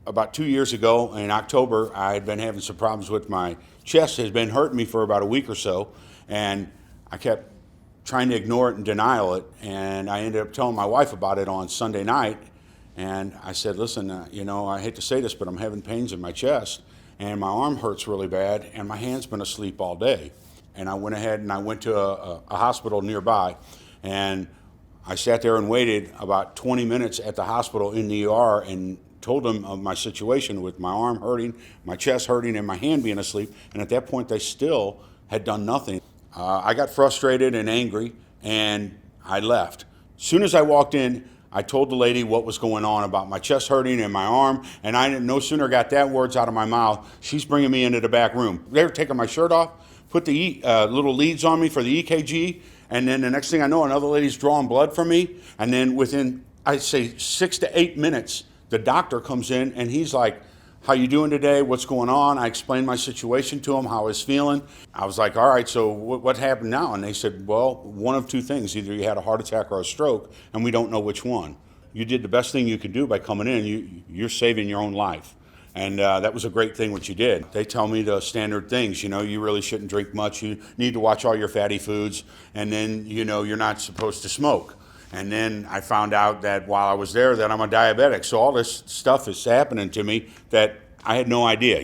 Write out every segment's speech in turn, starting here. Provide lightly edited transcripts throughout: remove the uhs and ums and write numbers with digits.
about 2 years ago in October, I had been having some problems with my chest. It had been hurting me for about a week or so, and I kept trying to ignore it and denial it. And I ended up telling my wife about it on Sunday night. And I said, listen, I hate to say this, but I'm having pains in my chest, and my arm hurts really bad, and my hand's been asleep all day. And I went ahead and I went to a hospital nearby, and I sat there and waited about 20 minutes at the hospital in the ER and told them of my situation with my arm hurting, my chest hurting, and my hand being asleep. And at that point, they still had done nothing. I got frustrated and angry, and I left. As soon as I walked in, I told the lady what was going on about my chest hurting and my arm, and I no sooner got that words out of my mouth, she's bringing me into the back room. They were taking my shirt off, put the little leads on me for the EKG, and then the next thing I know, another lady's drawing blood from me, and then within, I'd say, 6 to 8 minutes, the doctor comes in, and he's like, how you doing today? What's going on? I explained my situation to him, how I was feeling. I was like, all right, so what happened now? And they said, well, one of two things. Either you had a heart attack or a stroke, and we don't know which one. You did the best thing you could do by coming in. You're saving your own life. And that was a great thing what you did. They tell me the standard things, you really shouldn't drink much. You need to watch all your fatty foods. And then, you're not supposed to smoke. And then I found out that while I was there that I'm a diabetic. So all this stuff is happening to me that I had no idea,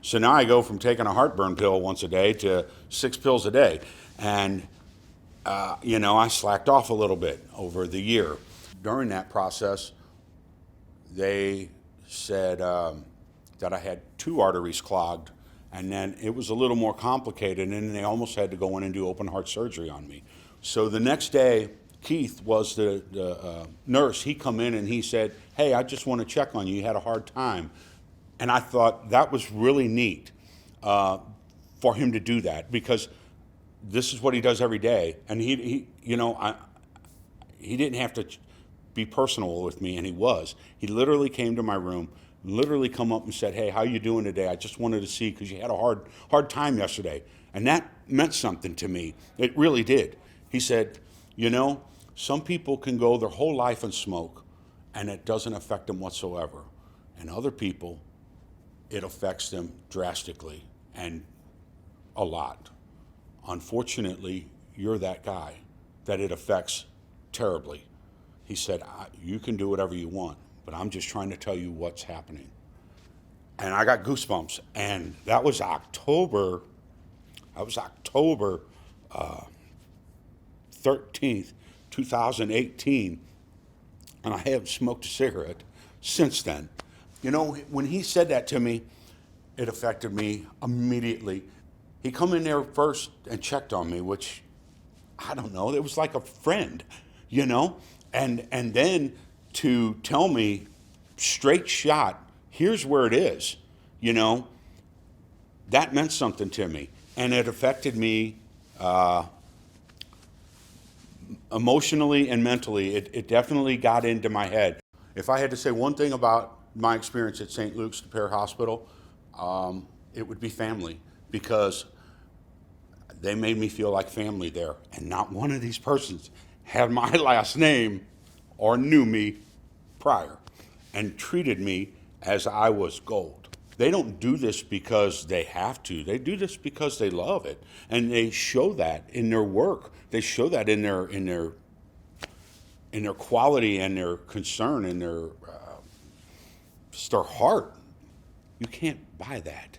So now I go from taking a heartburn pill once a day to 6 pills a day. And, I slacked off a little bit over the year. During that process, they said that I had 2 arteries clogged. And then it was a little more complicated, and they almost had to go in and do open heart surgery on me. So the next day, Keith was the nurse. He come in and he said, hey, I just want to check on you. You had a hard time. And I thought that was really neat for him to do that, because this is what he does every day. And he didn't have to be personal with me, and he was. He literally came to my room, literally come up and said, hey, how you doing today? I just wanted to see, because you had a hard time yesterday. And that meant something to me. It really did. He said, some people can go their whole life and smoke, and it doesn't affect them whatsoever. And other people, it affects them drastically and a lot. Unfortunately, you're that guy that it affects terribly. He said, you can do whatever you want, but I'm just trying to tell you what's happening. And I got goosebumps. And that was October 13th, 2018. And I haven't smoked a cigarette since then. When he said that to me, it affected me immediately. He come in there first and checked on me, which, I don't know, it was like a friend, And then to tell me straight shot, here's where it is, that meant something to me. And it affected me emotionally and mentally. It definitely got into my head. If I had to say one thing about my experience at St. Luke's Pear Hospital, it would be family, because they made me feel like family there. And not one of these persons had my last name or knew me prior and treated me as I was gold. They don't do this because they have to. They do this because they love it. And they show that in their work. They show that in their quality and their concern and their heart. You can't buy that.